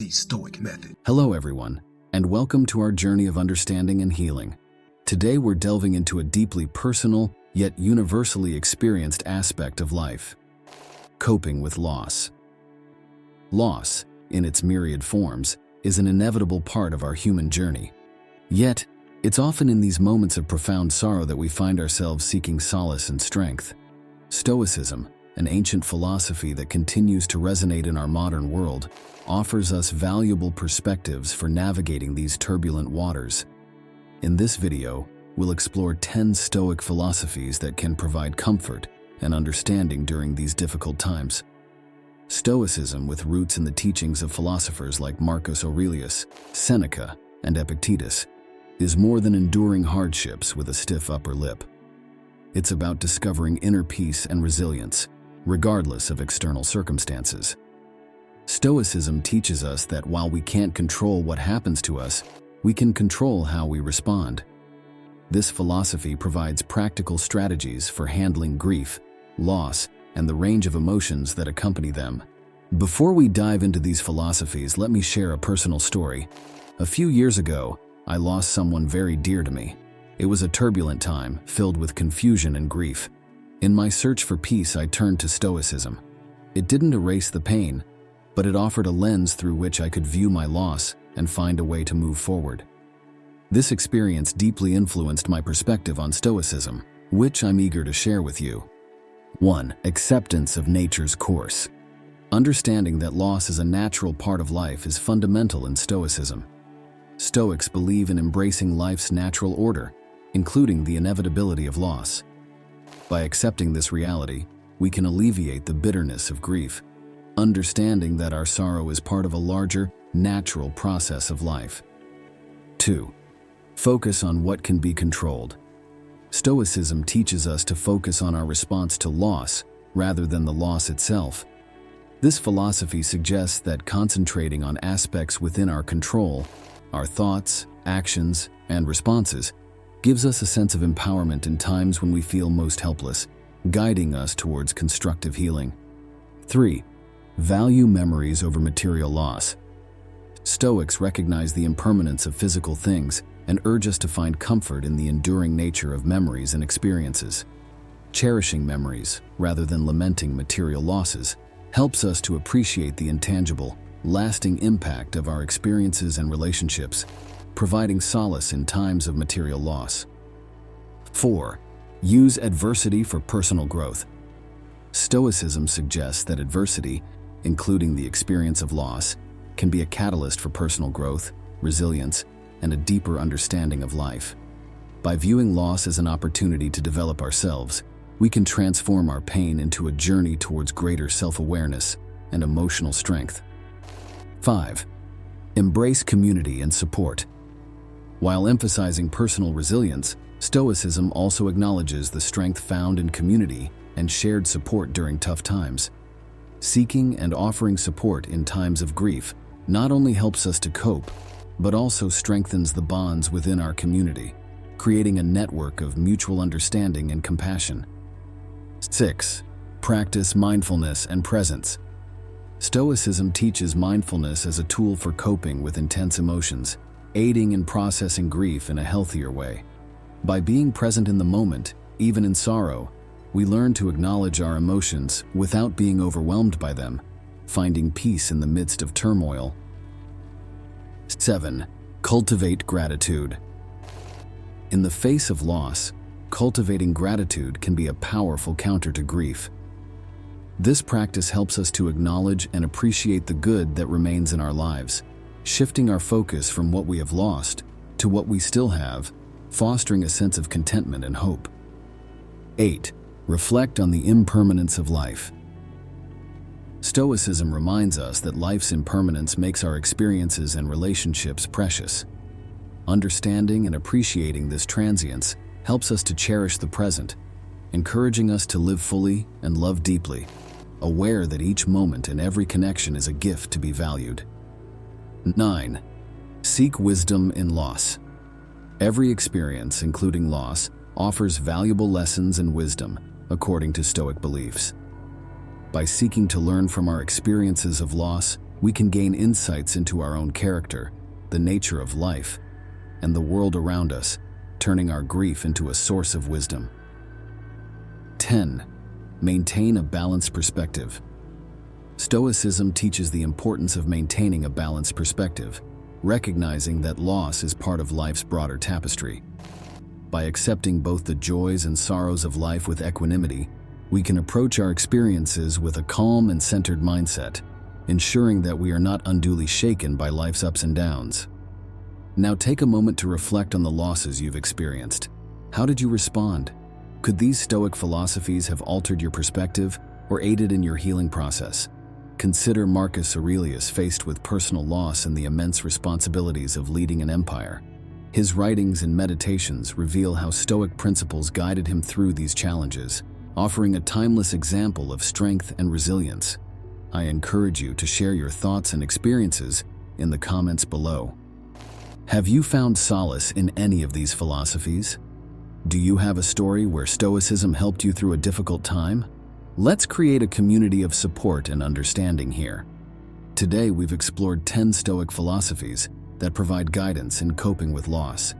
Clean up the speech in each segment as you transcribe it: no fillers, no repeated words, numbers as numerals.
The Stoic Method. Hello everyone, and welcome to our journey of understanding and healing. Today we're delving into a deeply personal, yet universally experienced aspect of life: coping with loss. Loss, in its myriad forms, is an inevitable part of our human journey. Yet, it's often in these moments of profound sorrow that we find ourselves seeking solace and strength. Stoicism, an ancient philosophy that continues to resonate in our modern world, offers us valuable perspectives for navigating these turbulent waters. In this video, we'll explore 10 Stoic philosophies that can provide comfort and understanding during these difficult times. Stoicism, with roots in the teachings of philosophers like Marcus Aurelius, Seneca, and Epictetus, is more than enduring hardships with a stiff upper lip. It's about discovering inner peace and resilience, regardless of external circumstances. Stoicism teaches us that while we can't control what happens to us, we can control how we respond. This philosophy provides practical strategies for handling grief, loss, and the range of emotions that accompany them. Before we dive into these philosophies, let me share a personal story. A few years ago, I lost someone very dear to me. It was a turbulent time, filled with confusion and grief. In my search for peace, I turned to Stoicism. It didn't erase the pain, but it offered a lens through which I could view my loss and find a way to move forward. This experience deeply influenced my perspective on Stoicism, which I'm eager to share with you. 1. Acceptance of nature's course. Understanding that loss is a natural part of life is fundamental in Stoicism. Stoics believe in embracing life's natural order, including the inevitability of loss. By accepting this reality, we can alleviate the bitterness of grief, understanding that our sorrow is part of a larger, natural process of life. 2. Focus on what can be controlled. Stoicism teaches us to focus on our response to loss rather than the loss itself. This philosophy suggests that concentrating on aspects within our control, our thoughts, actions, and responses, gives us a sense of empowerment in times when we feel most helpless, guiding us towards constructive healing. 3. Value memories over material loss. Stoics recognize the impermanence of physical things and urge us to find comfort in the enduring nature of memories and experiences. Cherishing memories, rather than lamenting material losses, helps us to appreciate the intangible, lasting impact of our experiences and relationships, providing solace in times of material loss. 4. Use adversity for personal growth. Stoicism suggests that adversity, including the experience of loss, can be a catalyst for personal growth, resilience, and a deeper understanding of life. By viewing loss as an opportunity to develop ourselves, we can transform our pain into a journey towards greater self-awareness and emotional strength. 5. Embrace community and support. While emphasizing personal resilience, Stoicism also acknowledges the strength found in community and shared support during tough times. Seeking and offering support in times of grief not only helps us to cope, but also strengthens the bonds within our community, creating a network of mutual understanding and compassion. 6. Practice mindfulness and presence. Stoicism teaches mindfulness as a tool for coping with intense emotions, aiding in processing grief in a healthier way. By being present in the moment, even in sorrow, we learn to acknowledge our emotions without being overwhelmed by them, finding peace in the midst of turmoil. 7. Cultivate gratitude. In the face of loss, cultivating gratitude can be a powerful counter to grief. This practice helps us to acknowledge and appreciate the good that remains in our lives, shifting our focus from what we have lost to what we still have, fostering a sense of contentment and hope. 8. Reflect on the impermanence of life. Stoicism reminds us that life's impermanence makes our experiences and relationships precious. Understanding and appreciating this transience helps us to cherish the present, encouraging us to live fully and love deeply, aware that each moment and every connection is a gift to be valued. 9. Seek wisdom in loss. Every experience, including loss, offers valuable lessons and wisdom, according to Stoic beliefs. By seeking to learn from our experiences of loss, we can gain insights into our own character, the nature of life, and the world around us, turning our grief into a source of wisdom. 10. Maintain a balanced perspective. Stoicism teaches the importance of maintaining a balanced perspective, recognizing that loss is part of life's broader tapestry. By accepting both the joys and sorrows of life with equanimity, we can approach our experiences with a calm and centered mindset, ensuring that we are not unduly shaken by life's ups and downs. Now take a moment to reflect on the losses you've experienced. How did you respond? Could these Stoic philosophies have altered your perspective or aided in your healing process? Consider Marcus Aurelius faced with personal loss and the immense responsibilities of leading an empire. His writings and meditations reveal how Stoic principles guided him through these challenges, offering a timeless example of strength and resilience. I encourage you to share your thoughts and experiences in the comments below. Have you found solace in any of these philosophies? Do you have a story where Stoicism helped you through a difficult time? Let's create a community of support and understanding here. Today we've explored 10 Stoic philosophies that provide guidance in coping with loss.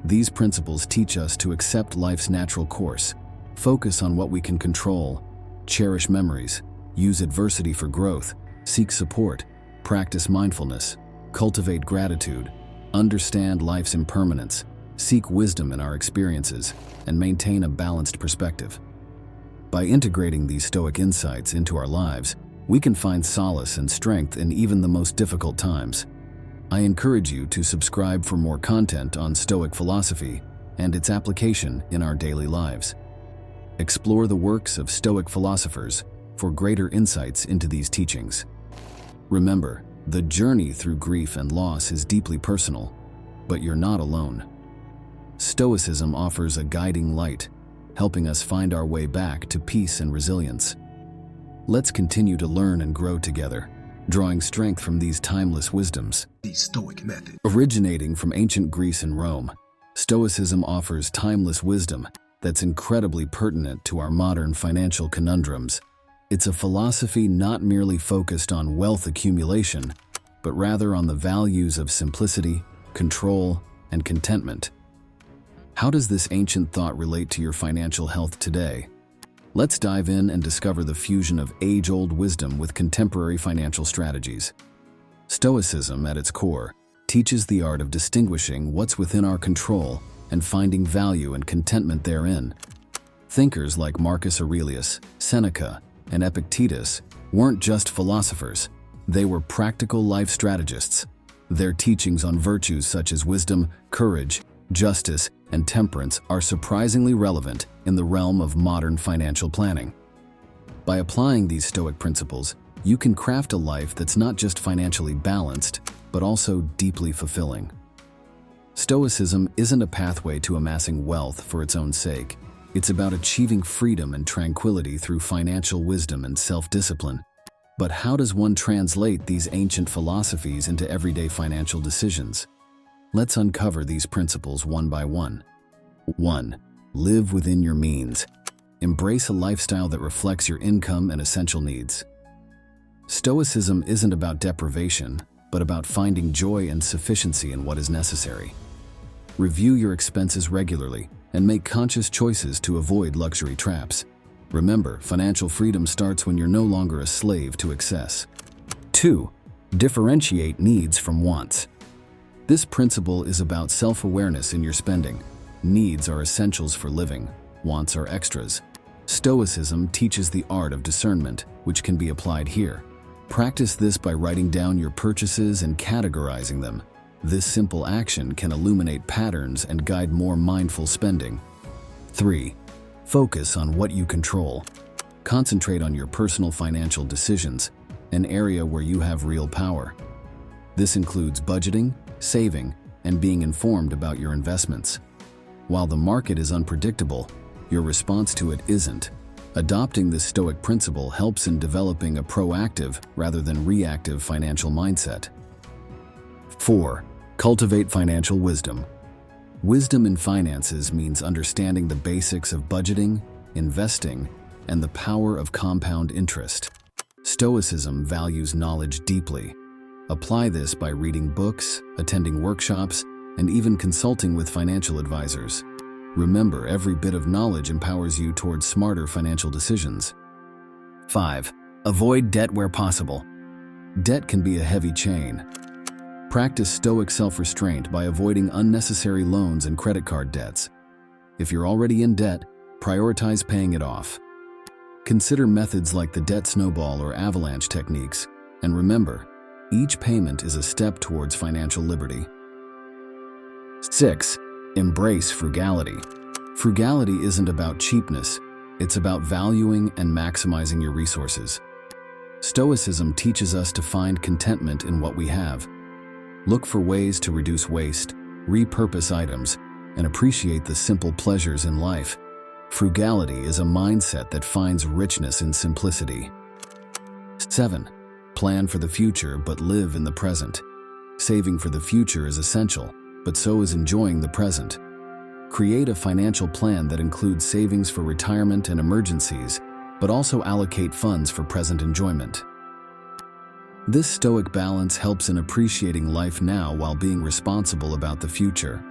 These principles teach us to accept life's natural course, focus on what we can control, cherish memories, use adversity for growth, seek support, practice mindfulness, cultivate gratitude, understand life's impermanence, seek wisdom in our experiences, and maintain a balanced perspective. By integrating these Stoic insights into our lives, we can find solace and strength in even the most difficult times. I encourage you to subscribe for more content on Stoic philosophy and its application in our daily lives. Explore the works of Stoic philosophers for greater insights into these teachings. Remember, the journey through grief and loss is deeply personal, but you're not alone. Stoicism offers a guiding light, helping us find our way back to peace and resilience. Let's continue to learn and grow together, drawing strength from these timeless wisdoms. The Stoic Method. Originating from ancient Greece and Rome, Stoicism offers timeless wisdom that's incredibly pertinent to our modern financial conundrums. It's a philosophy not merely focused on wealth accumulation, but rather on the values of simplicity, control, and contentment. How does this ancient thought relate to your financial health today? Let's dive in and discover the fusion of age-old wisdom with contemporary financial strategies. Stoicism, at its core, teaches the art of distinguishing what's within our control and finding value and contentment therein. Thinkers like Marcus Aurelius, Seneca, and Epictetus weren't just philosophers, they were practical life strategists. Their teachings on virtues such as wisdom, courage, justice, and temperance are surprisingly relevant in the realm of modern financial planning. By applying these Stoic principles, you can craft a life that's not just financially balanced, but also deeply fulfilling. Stoicism isn't a pathway to amassing wealth for its own sake. It's about achieving freedom and tranquility through financial wisdom and self-discipline. But how does one translate these ancient philosophies into everyday financial decisions? Let's uncover these principles one by one. 1. Live within your means. Embrace a lifestyle that reflects your income and essential needs. Stoicism isn't about deprivation, but about finding joy and sufficiency in what is necessary. Review your expenses regularly and make conscious choices to avoid luxury traps. Remember, financial freedom starts when you're no longer a slave to excess. 2. Differentiate needs from wants. This principle is about self-awareness in your spending. Needs are essentials for living, wants are extras. Stoicism teaches the art of discernment, which can be applied here. Practice this by writing down your purchases and categorizing them. This simple action can illuminate patterns and guide more mindful spending. 3. Focus on what you control. Concentrate on your personal financial decisions, an area where you have real power. This includes budgeting, saving, and being informed about your investments. While the market is unpredictable, your response to it isn't. Adopting this Stoic principle helps in developing a proactive rather than reactive financial mindset. 4. Cultivate financial wisdom. Wisdom in finances means understanding the basics of budgeting, investing, and the power of compound interest. Stoicism values knowledge deeply. Apply this by reading books, attending workshops, and even consulting with financial advisors. Remember, every bit of knowledge empowers you towards smarter financial decisions. 5. Avoid debt where possible. Debt can be a heavy chain. Practice Stoic self-restraint by avoiding unnecessary loans and credit card debts. If you're already in debt, prioritize paying it off. Consider methods like the debt snowball or avalanche techniques, and remember, each payment is a step towards financial liberty. 6. Embrace frugality. Frugality isn't about cheapness, it's about valuing and maximizing your resources. Stoicism teaches us to find contentment in what we have. Look for ways to reduce waste, repurpose items, and appreciate the simple pleasures in life. Frugality is a mindset that finds richness in simplicity. 7. Plan for the future but live in the present. Saving for the future is essential, but so is enjoying the present. Create a financial plan that includes savings for retirement and emergencies, but also allocate funds for present enjoyment. This Stoic balance helps in appreciating life now while being responsible about the future.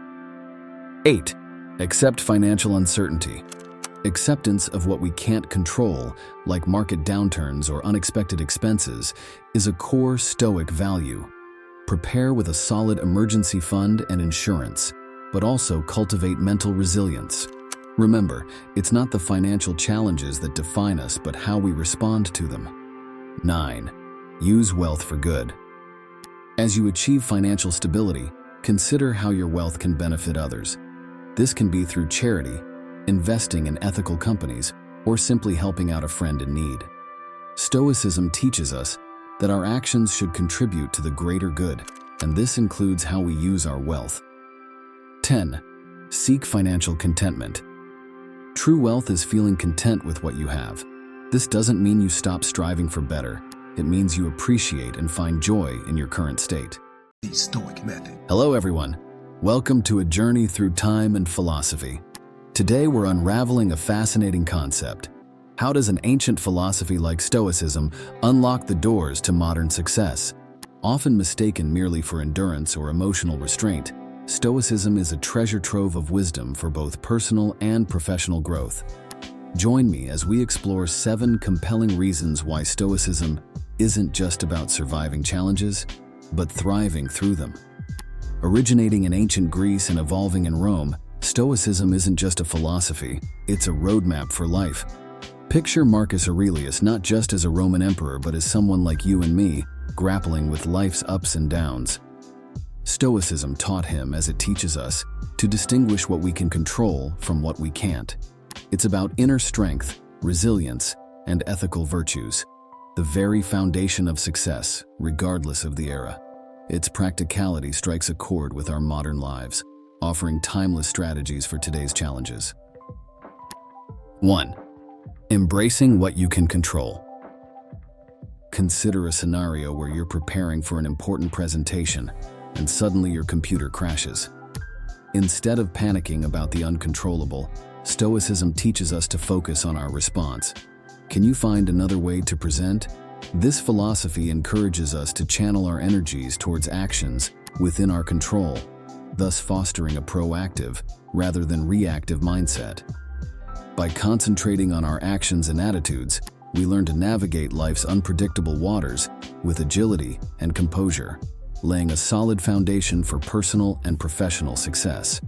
8. Accept financial uncertainty. Acceptance of what we can't control, like market downturns or unexpected expenses, is a core Stoic value. Prepare with a solid emergency fund and insurance, but also cultivate mental resilience. Remember, it's not the financial challenges that define us, but how we respond to them. 9. Use wealth for good. As you achieve financial stability, consider how your wealth can benefit others. This can be through charity, investing in ethical companies, or simply helping out a friend in need. Stoicism teaches us that our actions should contribute to the greater good, and this includes how we use our wealth. 10. Seek financial contentment. True wealth is feeling content with what you have. This doesn't mean you stop striving for better. It means you appreciate and find joy in your current state. The Stoic Method. Hello everyone. Welcome to a journey through time and philosophy. Today we're unraveling a fascinating concept. How does an ancient philosophy like Stoicism unlock the doors to modern success? Often mistaken merely for endurance or emotional restraint, Stoicism is a treasure trove of wisdom for both personal and professional growth. Join me as we explore 7 compelling reasons why Stoicism isn't just about surviving challenges, but thriving through them. Originating in ancient Greece and evolving in Rome, Stoicism isn't just a philosophy, it's a roadmap for life. Picture Marcus Aurelius not just as a Roman emperor, but as someone like you and me, grappling with life's ups and downs. Stoicism taught him, as it teaches us, to distinguish what we can control from what we can't. It's about inner strength, resilience, and ethical virtues, the very foundation of success, regardless of the era. Its practicality strikes a chord with our modern lives, offering timeless strategies for today's challenges. 1. Embracing what you can control. Consider a scenario where you're preparing for an important presentation and suddenly your computer crashes. Instead of panicking about the uncontrollable, Stoicism teaches us to focus on our response. Can you find another way to present? This philosophy encourages us to channel our energies towards actions within our control, thus fostering a proactive rather than reactive mindset. By concentrating on our actions and attitudes, we learn to navigate life's unpredictable waters with agility and composure, laying a solid foundation for personal and professional success.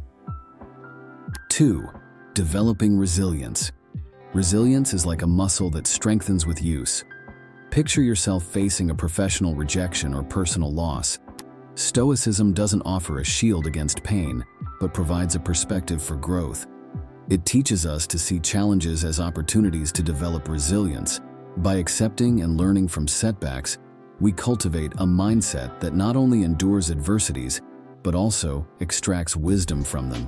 2. Developing resilience. Resilience is like a muscle that strengthens with use. Picture yourself facing a professional rejection or personal loss. Stoicism doesn't offer a shield against pain, but provides a perspective for growth. It teaches us to see challenges as opportunities to develop resilience. By accepting and learning from setbacks, we cultivate a mindset that not only endures adversities, but also extracts wisdom from them.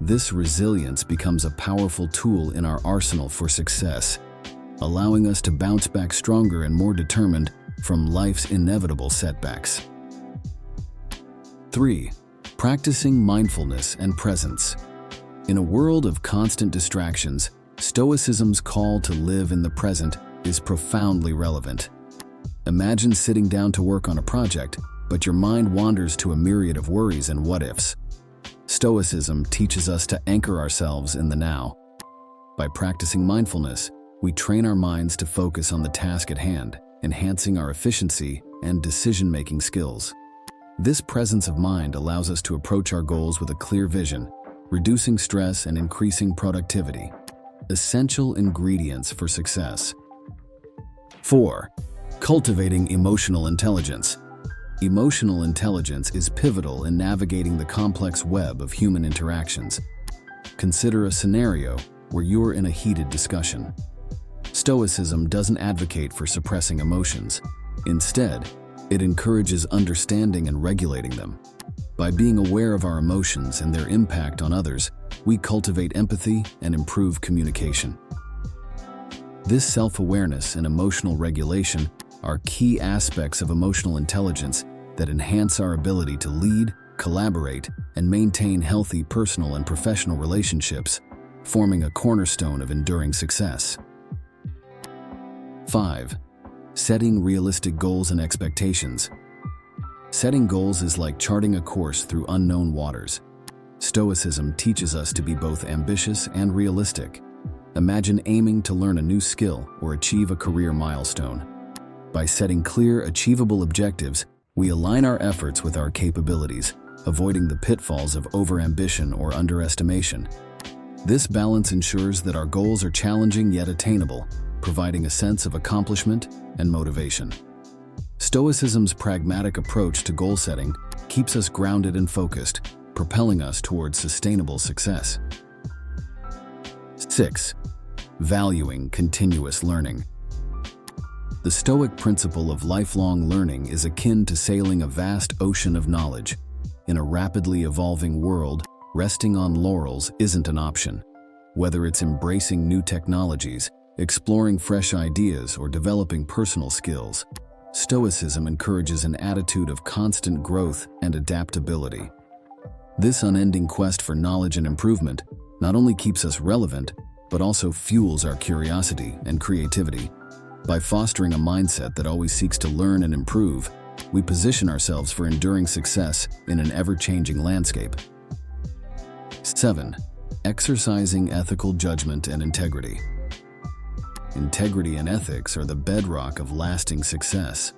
This resilience becomes a powerful tool in our arsenal for success, allowing us to bounce back stronger and more determined from life's inevitable setbacks. 3. Practicing mindfulness and presence. In a world of constant distractions, Stoicism's call to live in the present is profoundly relevant. Imagine sitting down to work on a project, but your mind wanders to a myriad of worries and what-ifs. Stoicism teaches us to anchor ourselves in the now. By practicing mindfulness, we train our minds to focus on the task at hand, enhancing our efficiency and decision-making skills. This presence of mind allows us to approach our goals with a clear vision, reducing stress and increasing productivity. Essential ingredients for success. 4. Cultivating emotional intelligence. Emotional intelligence is pivotal in navigating the complex web of human interactions. Consider a scenario where you're in a heated discussion. Stoicism doesn't advocate for suppressing emotions. Instead, it encourages understanding and regulating them. By being aware of our emotions and their impact on others, we cultivate empathy and improve communication. This self-awareness and emotional regulation are key aspects of emotional intelligence that enhance our ability to lead, collaborate, and maintain healthy personal and professional relationships, forming a cornerstone of enduring success. 5. Setting realistic goals and expectations. Setting goals is like charting a course through unknown waters. Stoicism teaches us to be both ambitious and realistic. Imagine aiming to learn a new skill or achieve a career milestone. By setting clear, achievable objectives, we align our efforts with our capabilities, avoiding the pitfalls of overambition or underestimation. This balance ensures that our goals are challenging yet attainable, providing a sense of accomplishment and motivation. Stoicism's pragmatic approach to goal setting keeps us grounded and focused, propelling us towards sustainable success. 6. Valuing continuous learning. The Stoic principle of lifelong learning is akin to sailing a vast ocean of knowledge. In a rapidly evolving world, resting on laurels isn't an option. Whether it's embracing new technologies, exploring fresh ideas, or developing personal skills, Stoicism encourages an attitude of constant growth and adaptability. This unending quest for knowledge and improvement not only keeps us relevant, but also fuels our curiosity and creativity. By fostering a mindset that always seeks to learn and improve, we position ourselves for enduring success in an ever-changing landscape. 7. Exercising ethical judgment and integrity. Integrity and ethics are the bedrock of lasting success.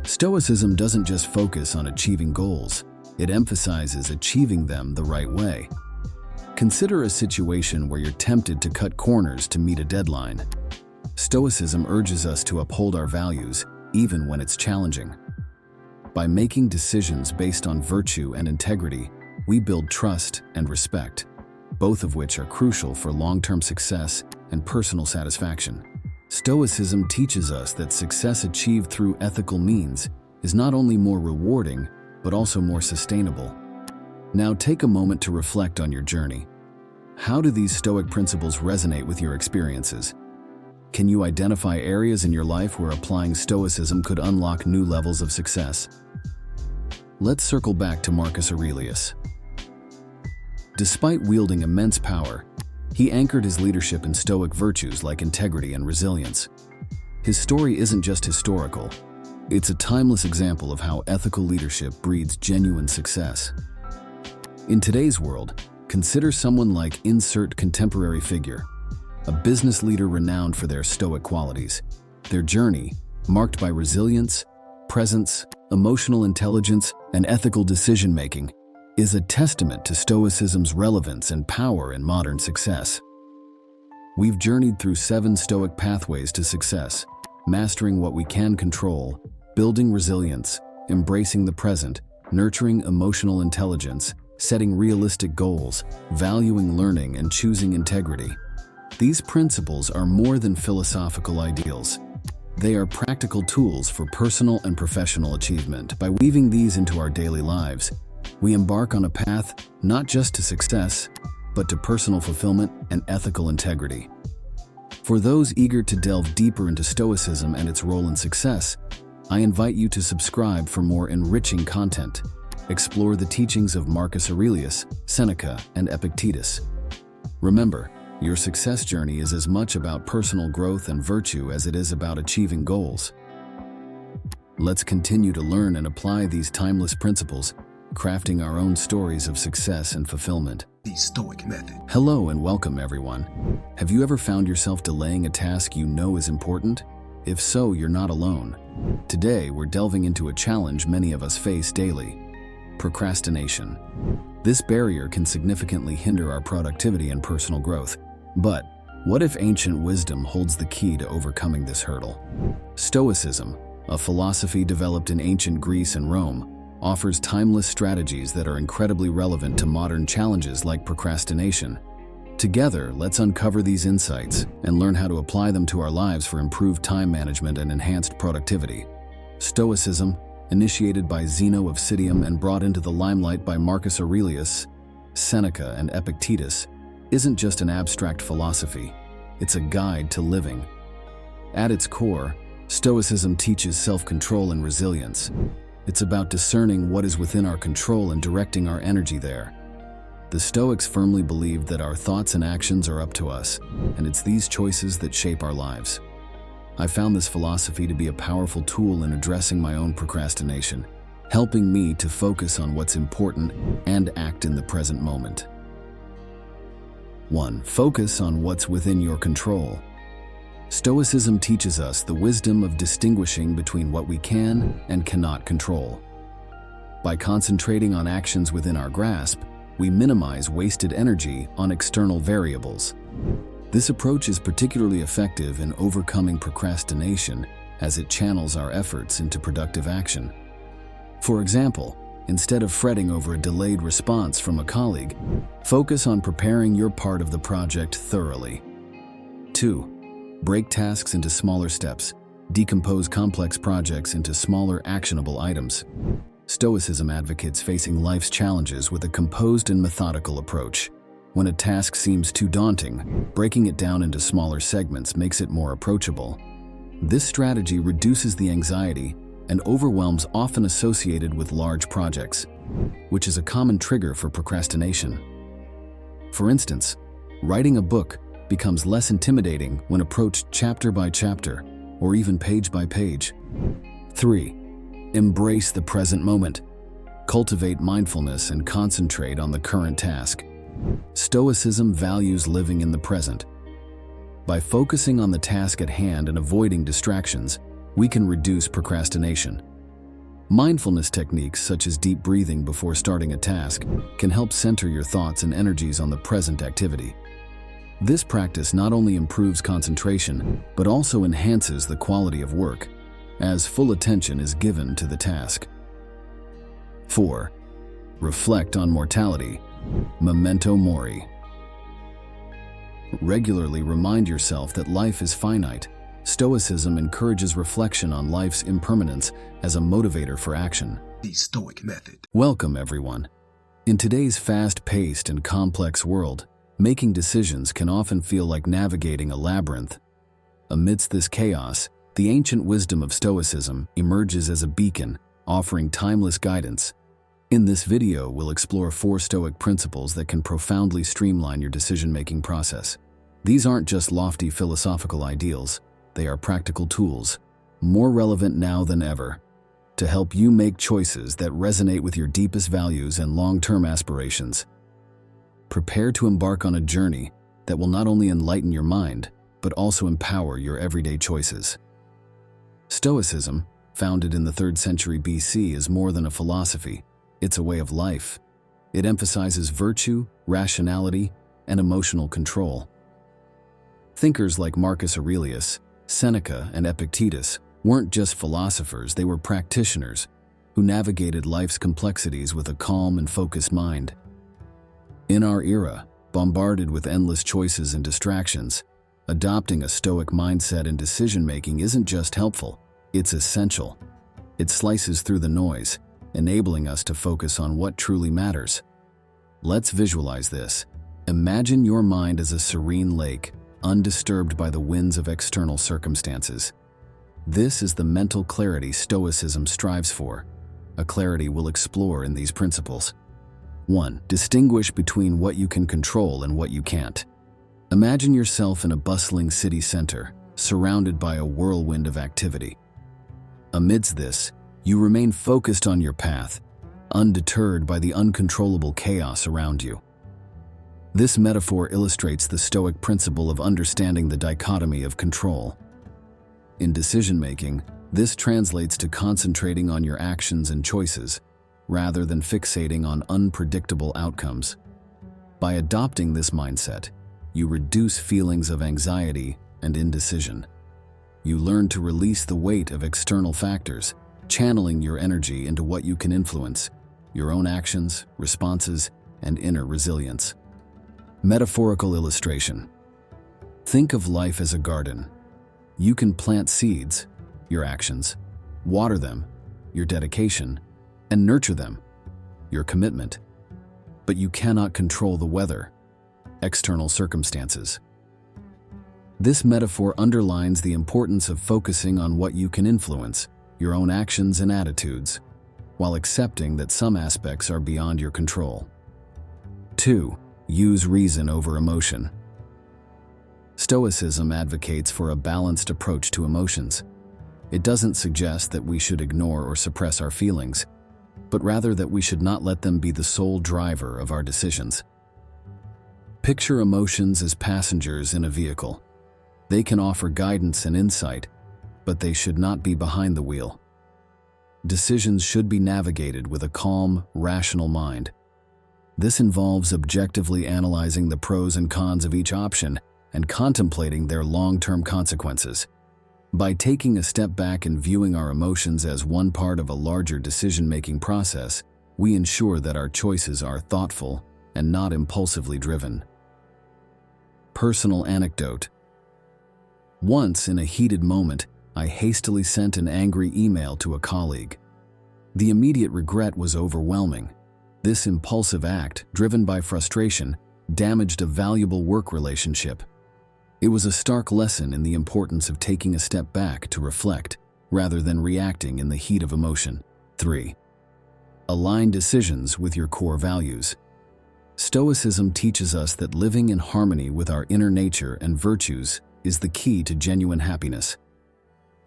Stoicism doesn't just focus on achieving goals, it emphasizes achieving them the right way. Consider a situation where you're tempted to cut corners to meet a deadline. Stoicism urges us to uphold our values, even when it's challenging. By making decisions based on virtue and integrity, we build trust and respect, both of which are crucial for long-term success and personal satisfaction. Stoicism teaches us that success achieved through ethical means is not only more rewarding, but also more sustainable. Now take a moment to reflect on your journey. How do these Stoic principles resonate with your experiences? Can you identify areas in your life where applying Stoicism could unlock new levels of success? Let's circle back to Marcus Aurelius. Despite wielding immense power, he anchored his leadership in Stoic virtues like integrity and resilience. His story isn't just historical, it's a timeless example of how ethical leadership breeds genuine success. In today's world, consider someone like insert contemporary figure, a business leader renowned for their Stoic qualities. Their journey, marked by resilience, presence, emotional intelligence, and ethical decision-making, is a testament to Stoicism's relevance and power in modern success. We've journeyed through 7 Stoic pathways to success, mastering what we can control, building resilience, embracing the present, nurturing emotional intelligence, setting realistic goals, valuing learning, and choosing integrity. These principles are more than philosophical ideals. They are practical tools for personal and professional achievement. By weaving these into our daily lives, we embark on a path not just to success, but to personal fulfillment and ethical integrity. For those eager to delve deeper into Stoicism and its role in success, I invite you to subscribe for more enriching content. Explore the teachings of Marcus Aurelius, Seneca, and Epictetus. Remember, Your success journey is as much about personal growth and virtue as it is about achieving goals. Let's continue to learn and apply these timeless principles, crafting our own stories of success and fulfillment. The Stoic Method. Hello and welcome, everyone. Have you ever found yourself delaying a task you know is important? If so, you're not alone. Today, we're delving into a challenge many of us face daily: procrastination. This barrier can significantly hinder our productivity and personal growth. But what if ancient wisdom holds the key to overcoming this hurdle? Stoicism, a philosophy developed in ancient Greece and Rome, offers timeless strategies that are incredibly relevant to modern challenges like procrastination. Together, let's uncover these insights and learn how to apply them to our lives for improved time management and enhanced productivity. Stoicism, initiated by Zeno of Citium and brought into the limelight by Marcus Aurelius, Seneca, and Epictetus, isn't just an abstract philosophy, it's a guide to living. At its core, Stoicism teaches self-control and resilience. It's about discerning what is within our control and directing our energy there. The Stoics firmly believed that our thoughts and actions are up to us, and it's these choices that shape our lives. I found this philosophy to be a powerful tool in addressing my own procrastination, helping me to focus on what's important and act in the present moment. 1. Focus on what's within your control. Stoicism teaches us the wisdom of distinguishing between what we can and cannot control. By concentrating on actions within our grasp, we minimize wasted energy on external variables. This approach is particularly effective in overcoming procrastination as it channels our efforts into productive action. For example, instead of fretting over a delayed response from a colleague, focus on preparing your part of the project thoroughly. 2. Break tasks into smaller steps. Decompose complex projects into smaller, actionable items. Stoicism advocates facing life's challenges with a composed and methodical approach. When a task seems too daunting, breaking it down into smaller segments makes it more approachable. This strategy reduces the anxiety and overwhelms often associated with large projects, which is a common trigger for procrastination. For instance, writing a book becomes less intimidating when approached chapter by chapter, or even page by page. 3. Embrace the present moment. Cultivate mindfulness and concentrate on the current task. Stoicism values living in the present. By focusing on the task at hand and avoiding distractions, we can reduce procrastination. Mindfulness techniques such as deep breathing before starting a task can help center your thoughts and energies on the present activity. This practice not only improves concentration, but also enhances the quality of work, as full attention is given to the task. 4. Reflect on mortality. Memento mori. Regularly remind yourself that life is finite. Stoicism encourages reflection on life's impermanence as a motivator for action. The Stoic Method. Welcome, everyone. In today's fast-paced and complex world, making decisions can often feel like navigating a labyrinth. Amidst this chaos, the ancient wisdom of Stoicism emerges as a beacon, offering timeless guidance. In this video, we'll explore 4 Stoic principles that can profoundly streamline your decision-making process. These aren't just lofty philosophical ideals. They are practical tools, more relevant now than ever, to help you make choices that resonate with your deepest values and long-term aspirations. Prepare to embark on a journey that will not only enlighten your mind, but also empower your everyday choices. Stoicism, founded in the 3rd century BC, is more than a philosophy. It's a way of life. It emphasizes virtue, rationality, and emotional control. Thinkers like Marcus Aurelius, Seneca, and Epictetus weren't just philosophers, they were practitioners who navigated life's complexities with a calm and focused mind. In our era, bombarded with endless choices and distractions, adopting a Stoic mindset in decision-making isn't just helpful, it's essential. It slices through the noise, enabling us to focus on what truly matters. Let's visualize this. Imagine your mind as a serene lake, undisturbed by the winds of external circumstances. This is the mental clarity Stoicism strives for, a clarity we'll explore in these principles. 1. Distinguish between what you can control and what you can't. Imagine yourself in a bustling city center, surrounded by a whirlwind of activity. Amidst this, you remain focused on your path, undeterred by the uncontrollable chaos around you. This metaphor illustrates the Stoic principle of understanding the dichotomy of control. In decision-making, this translates to concentrating on your actions and choices, rather than fixating on unpredictable outcomes. By adopting this mindset, you reduce feelings of anxiety and indecision. You learn to release the weight of external factors, channeling your energy into what you can influence, your own actions, responses, and inner resilience. Metaphorical illustration. Think of life as a garden. You can plant seeds, your actions, water them, your dedication, and nurture them, your commitment. But you cannot control the weather, external circumstances. This metaphor underlines the importance of focusing on what you can influence, your own actions and attitudes, while accepting that some aspects are beyond your control. 2. Use reason over emotion. Stoicism advocates for a balanced approach to emotions. It doesn't suggest that we should ignore or suppress our feelings, but rather that we should not let them be the sole driver of our decisions. Picture emotions as passengers in a vehicle. They can offer guidance and insight, but they should not be behind the wheel. Decisions should be navigated with a calm, rational mind. This involves objectively analyzing the pros and cons of each option and contemplating their long-term consequences. By taking a step back and viewing our emotions as one part of a larger decision-making process, we ensure that our choices are thoughtful and not impulsively driven. Personal anecdote. Once, in a heated moment, I hastily sent an angry email to a colleague. The immediate regret was overwhelming. This impulsive act, driven by frustration, damaged a valuable work relationship. It was a stark lesson in the importance of taking a step back to reflect, rather than reacting in the heat of emotion. 3. Align decisions with your core values. Stoicism teaches us that living in harmony with our inner nature and virtues is the key to genuine happiness.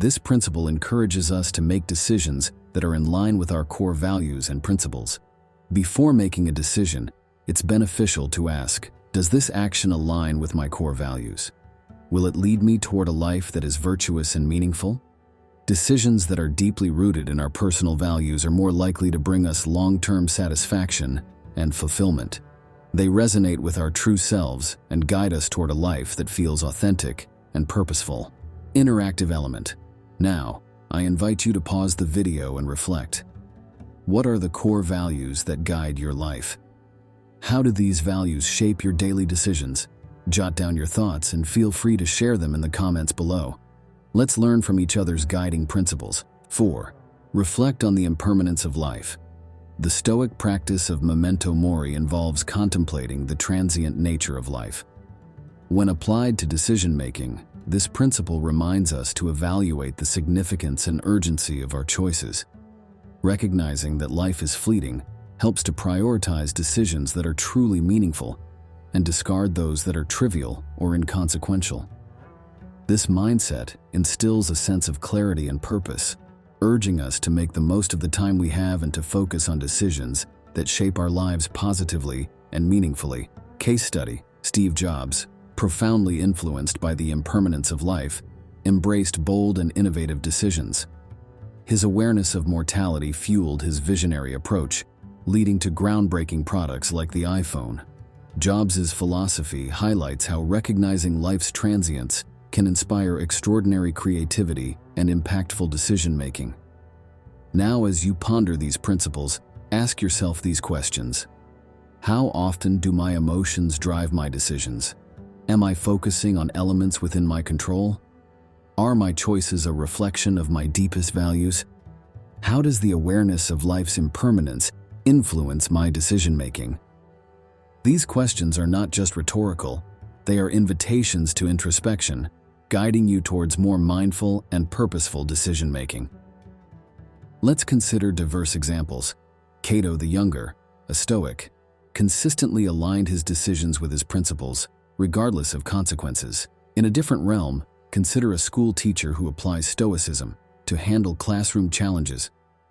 This principle encourages us to make decisions that are in line with our core values and principles. Before making a decision, it's beneficial to ask, does this action align with my core values? Will it lead me toward a life that is virtuous and meaningful? Decisions that are deeply rooted in our personal values are more likely to bring us long-term satisfaction and fulfillment. They resonate with our true selves and guide us toward a life that feels authentic and purposeful. Interactive element. Now, I invite you to pause the video and reflect. What are the core values that guide your life? How do these values shape your daily decisions? Jot down your thoughts and feel free to share them in the comments below. Let's learn from each other's guiding principles. 4. Reflect on the impermanence of life. The Stoic practice of memento mori involves contemplating the transient nature of life. When applied to decision-making, this principle reminds us to evaluate the significance and urgency of our choices. Recognizing that life is fleeting helps to prioritize decisions that are truly meaningful and discard those that are trivial or inconsequential. This mindset instills a sense of clarity and purpose, urging us to make the most of the time we have and to focus on decisions that shape our lives positively and meaningfully. Case study: Steve Jobs, profoundly influenced by the impermanence of life, embraced bold and innovative decisions. His awareness of mortality fueled his visionary approach, leading to groundbreaking products like the iPhone. Jobs' philosophy highlights how recognizing life's transience can inspire extraordinary creativity and impactful decision-making. Now, as you ponder these principles, ask yourself these questions. How often do my emotions drive my decisions? Am I focusing on elements within my control? Are my choices a reflection of my deepest values? How does the awareness of life's impermanence influence my decision-making? These questions are not just rhetorical, they are invitations to introspection, guiding you towards more mindful and purposeful decision-making. Let's consider diverse examples. Cato the Younger, a Stoic, consistently aligned his decisions with his principles, regardless of consequences. In a different realm, consider a school teacher who applies Stoicism to handle classroom challenges,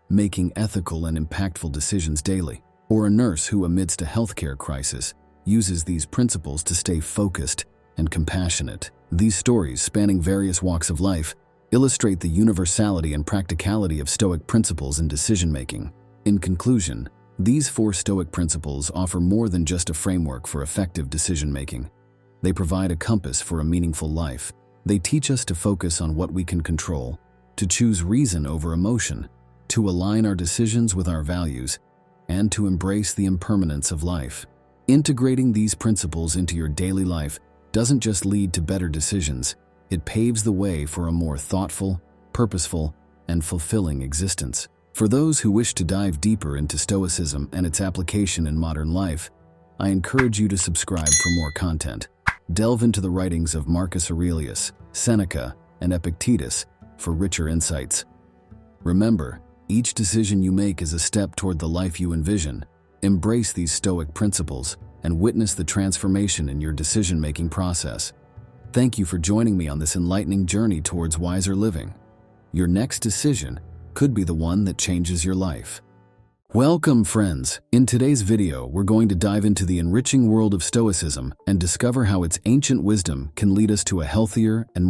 making ethical and impactful decisions daily. Or a nurse who, amidst a healthcare crisis, uses these principles to stay focused and compassionate. These stories, spanning various walks of life, illustrate the universality and practicality of Stoic principles in decision-making. In conclusion, these 4 Stoic principles offer more than just a framework for effective decision-making. They provide a compass for a meaningful life. They teach us to focus on what we can control, to choose reason over emotion, to align our decisions with our values, and to embrace the impermanence of life. Integrating these principles into your daily life doesn't just lead to better decisions, it paves the way for a more thoughtful, purposeful, and fulfilling existence. For those who wish to dive deeper into Stoicism and its application in modern life, I encourage you to subscribe for more content. Delve into the writings of Marcus Aurelius, Seneca, and Epictetus for richer insights. Remember, each decision you make is a step toward the life you envision. Embrace these Stoic principles and witness the transformation in your decision-making process. Thank you for joining me on this enlightening journey towards wiser living. Your next decision could be the one that changes your life. Welcome, friends. In today's video, we're going to dive into the enriching world of Stoicism and discover how its ancient wisdom can lead us to a healthier and